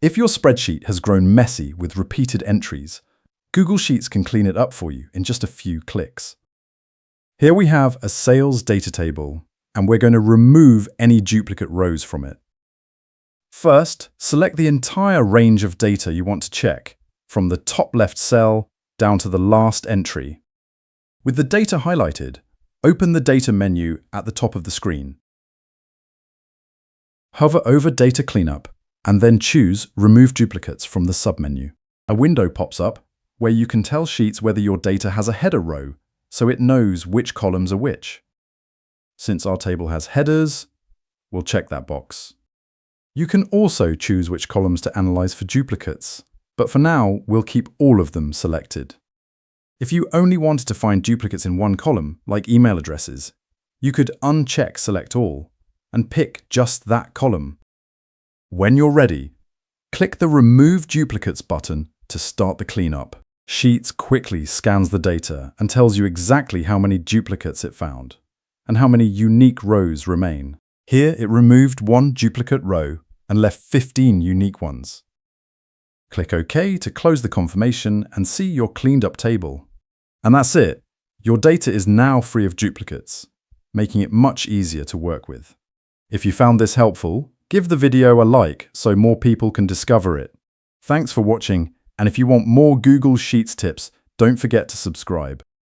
If your spreadsheet has grown messy with repeated entries, Google Sheets can clean it up for you in just a few clicks. Here we have a sales data table, and we're going to remove any duplicate rows from it. First, select the entire range of data you want to check, from the top left cell down to the last entry. With the data highlighted, open the Data menu at the top of the screen. Hover over Data Cleanup and then choose Remove Duplicates from the submenu. A window pops up where you can tell Sheets whether your data has a header row, so it knows which columns are which. Since our table has headers, we'll check that box. You can also choose which columns to analyze for duplicates, but for now, we'll keep all of them selected. If you only wanted to find duplicates in one column, like email addresses, you could uncheck Select All and pick just that column. When you're ready, click the Remove Duplicates button to start the cleanup. Sheets quickly scans the data and tells you exactly how many duplicates it found and how many unique rows remain. Here, it removed one duplicate row and left 15 unique ones. Click OK to close the confirmation and see your cleaned up table. And that's it. Your data is now free of duplicates, making it much easier to work with. If you found this helpful, give the video a like so more people can discover it. Thanks for watching, and if you want more Google Sheets tips, don't forget to subscribe.